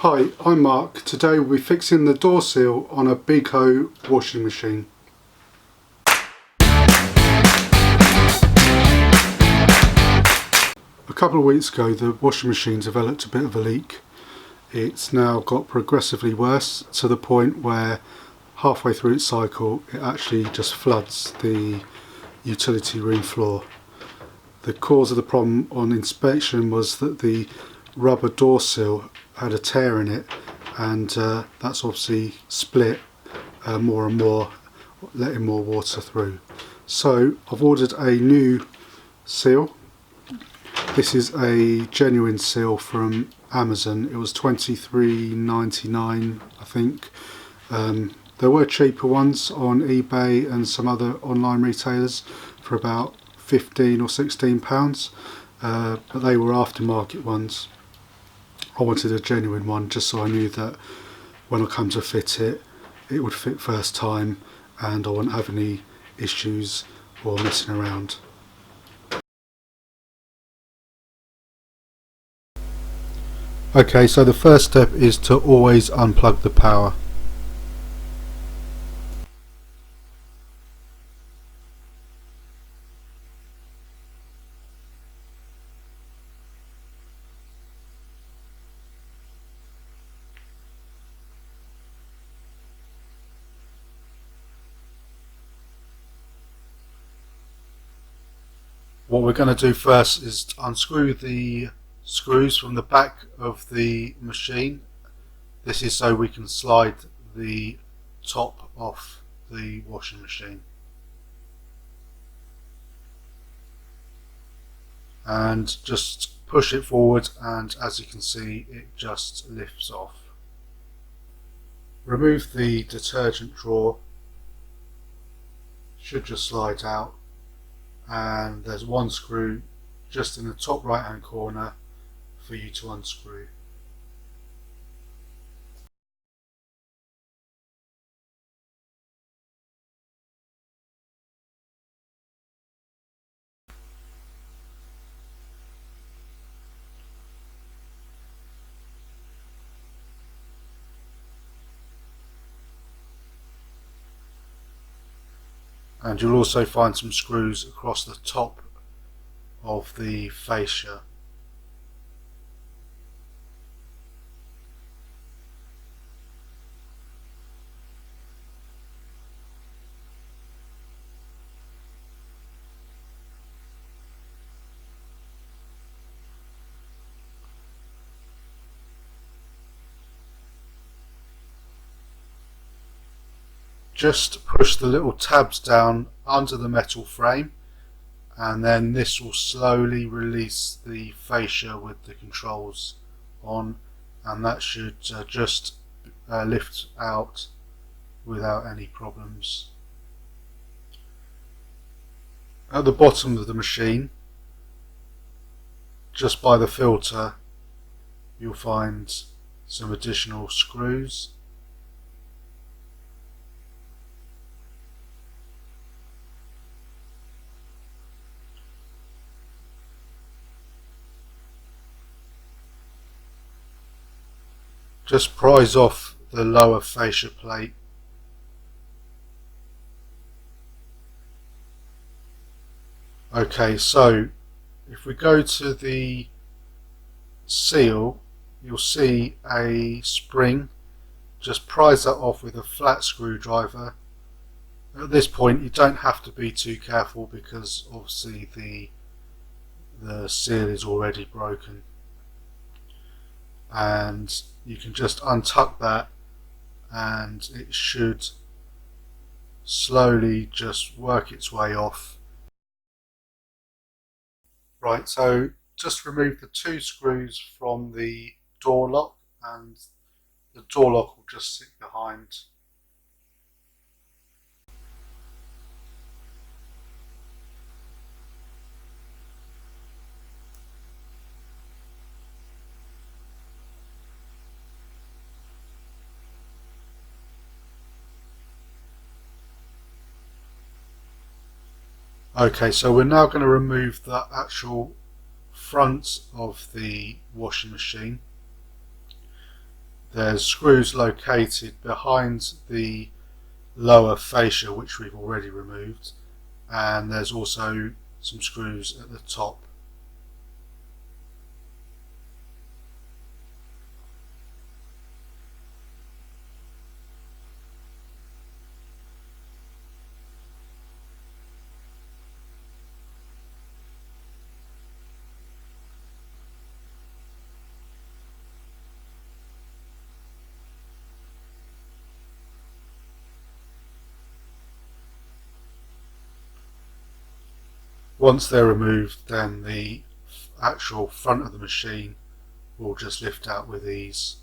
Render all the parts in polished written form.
Hi, I'm Mark. Today we'll be fixing the door seal on a Big O washing machine. A couple of weeks ago the washing machine developed a bit of a leak. It's now got progressively worse to the point where halfway through its cycle it actually just floods the utility room floor. The cause of the problem on inspection was that the rubber door seal had a tear in it, and that's obviously split more and more, letting more water through. So I've ordered a new seal. This is a genuine seal from Amazon. It was $23.99, I think. There were cheaper ones on eBay and some other online retailers for about £15 or £16, but they were aftermarket ones. I wanted a genuine one just so I knew that when I come to fit it, it would fit first time and I wouldn't have any issues or messing around. Okay, so the first step is to always unplug the power. What we're going to do first is unscrew the screws from the back of the machine. This is so we can slide the top off the washing machine. And just push it forward, and as you can see it just lifts off. Remove the detergent drawer, should just slide out, and there's one screw just in the top right hand corner for you to unscrew. And you'll also find some screws across the top of the fascia. Just push the little tabs down under the metal frame, and then this will slowly release the fascia with the controls on, and that should just lift out without any problems. At the bottom of the machine, just by the filter, you'll find some additional screws. Just prise off the lower fascia plate. Okay, so if we go to the seal, you'll see a spring. Just prise that off with a flat screwdriver. At this point you don't have to be too careful because obviously the seal is already broken, and you can just untuck that and it should slowly just work its way off. Right, so just remove the two screws from the door lock, and the door lock will just sit behind. Okay, so we're now going to remove the actual front of the washing machine. There's screws located behind the lower fascia, which we've already removed, and there's also some screws at the top. Once they're removed, then the actual front of the machine will just lift out with ease.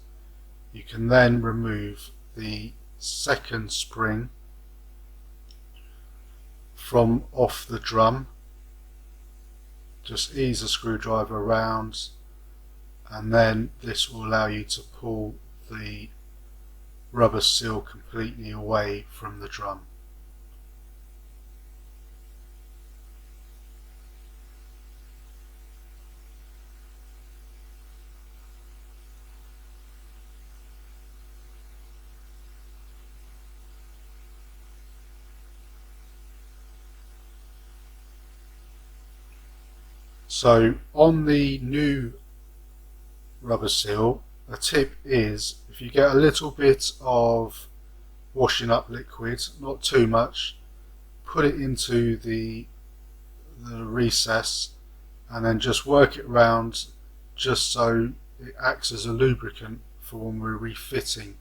You can then remove the second spring from off the drum. Just ease the screwdriver around, and then this will allow you to pull the rubber seal completely away from the drum. So on the new rubber seal, a tip is if you get a little bit of washing up liquid, not too much, put it into the recess and then just work it around just so it acts as a lubricant for when we're refitting.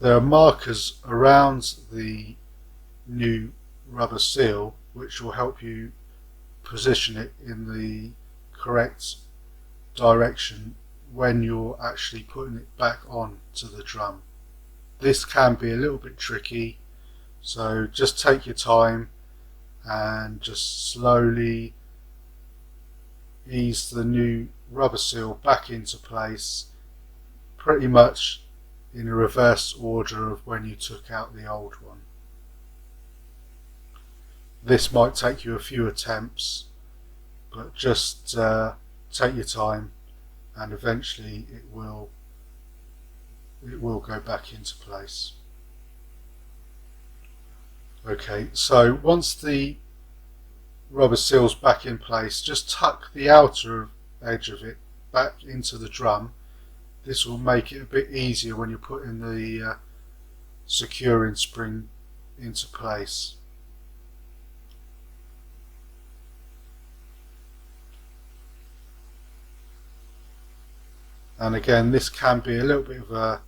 There are markers around the new rubber seal which will help you position it in the correct direction when you're actually putting it back on to the drum. This can be a little bit tricky, so just take your time and just slowly ease the new rubber seal back into place, pretty much in a reverse order of when you took out the old one. This might take you a few attempts, but just take your time and eventually it will go back into place. Okay, so once the rubber seal's back in place, just tuck the outer edge of it back into the drum. This will make it a bit easier when you're putting the securing spring into place. And again, this can be a little bit of a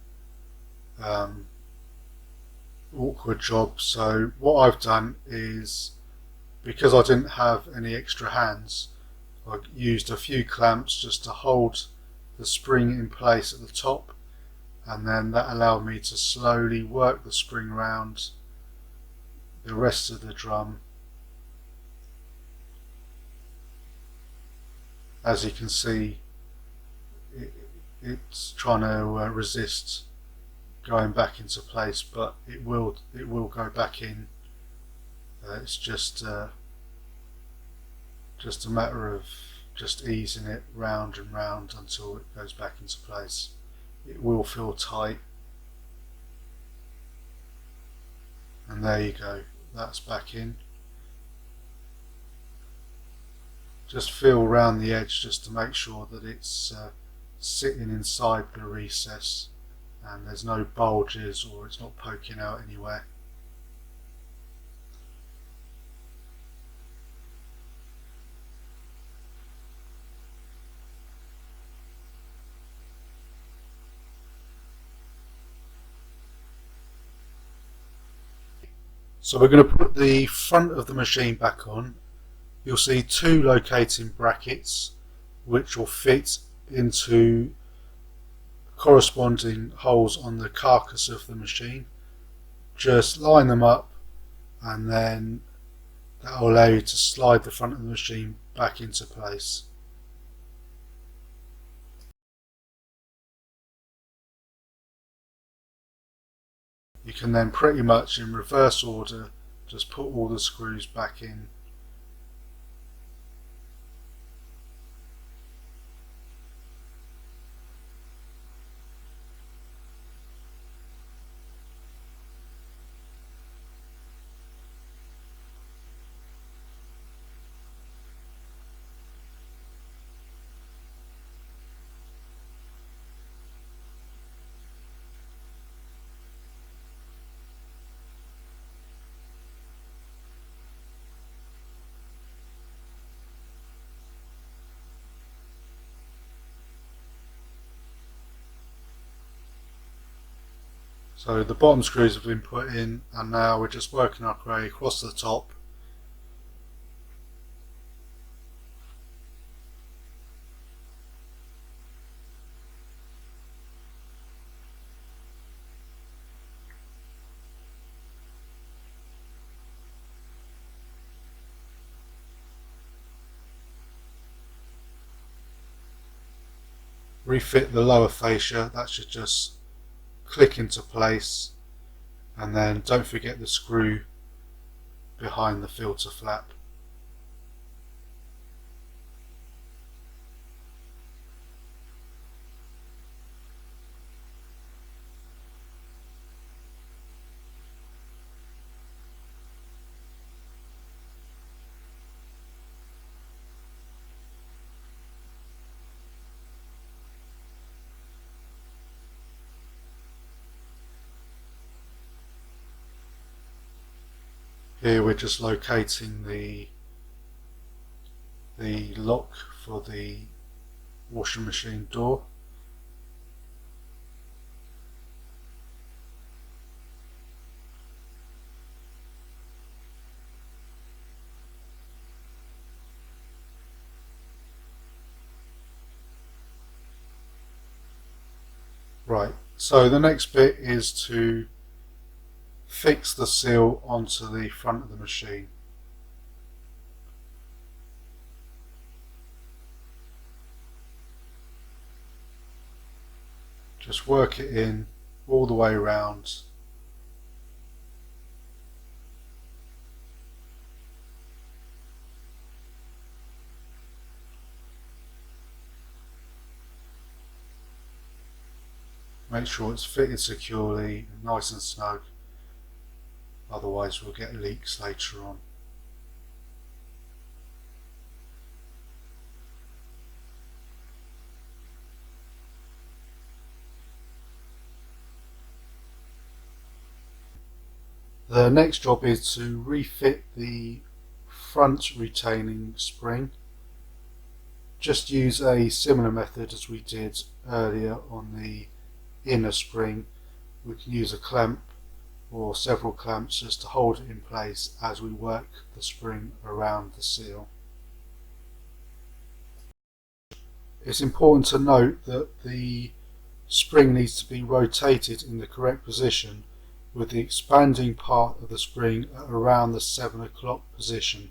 awkward job, so what I've done is, because I didn't have any extra hands, I used a few clamps just to hold the spring in place at the top, and then that allowed me to slowly work the spring around the rest of the drum. As you can see, it's trying to resist going back into place, but it will go back in. It's just a matter of just easing it round and round until it goes back into place. It will feel tight, and there you go, that's back in. Just feel around the edge just to make sure that it's sitting inside the recess and there's no bulges or it's not poking out anywhere. So we're going to put the front of the machine back on. You'll see two locating brackets which will fit into corresponding holes on the carcass of the machine. Just line them up and then that will allow you to slide the front of the machine back into place. You can then pretty much in reverse order just put all the screws back in. So the bottom screws have been put in, and now we're just working our way across the top. Refit the lower fascia, that should just click into place, and then don't forget the screw behind the filter flap. Here we're just locating the lock for the washing machine door. Right, so the next bit is to fix the seal onto the front of the machine. Just work it in all the way around. Make sure it's fitted securely, nice and snug, otherwise we'll get leaks later on. The next job is to refit the front retaining spring. Just use a similar method as we did earlier on the inner spring. We can use a clamp or several clamps just to hold it in place as we work the spring around the seal. It's important to note that the spring needs to be rotated in the correct position, with the expanding part of the spring at around the 7 o'clock position.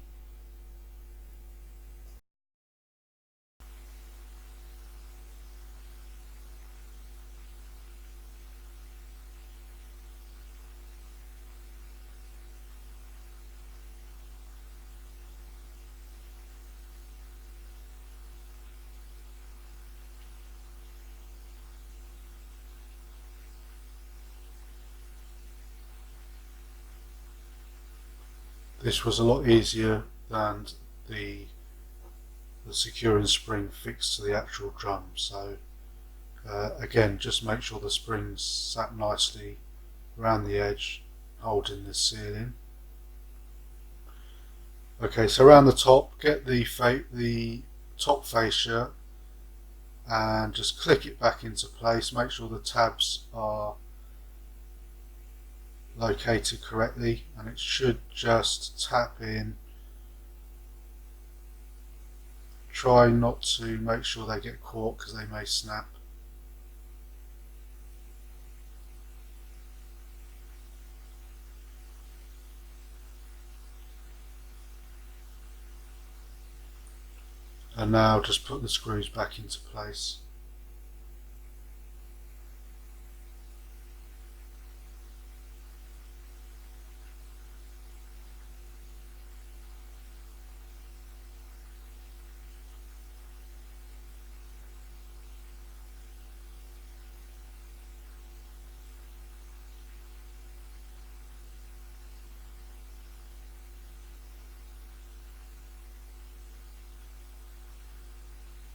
This was a lot easier than the securing spring fixed to the actual drum, so again, just make sure the spring's sat nicely around the edge, holding the seal in. Okay, so around the top, get the top fascia and just click it back into place. Make sure the tabs are located correctly, and it should just tap in. Try not to make sure they get caught because they may snap. And now just put the screws back into place.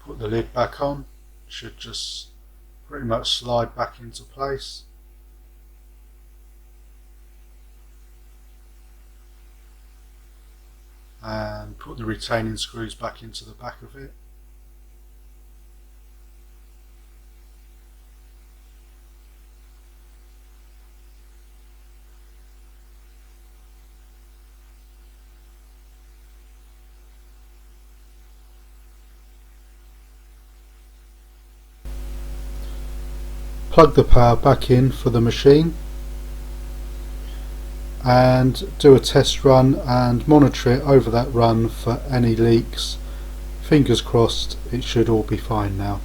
Put the lid back on, should just pretty much slide back into place. And put the retaining screws back into the back of it. plug the power back in for the machine and do a test run and monitor it over that run for any leaks. Fingers crossed, it should all be fine now.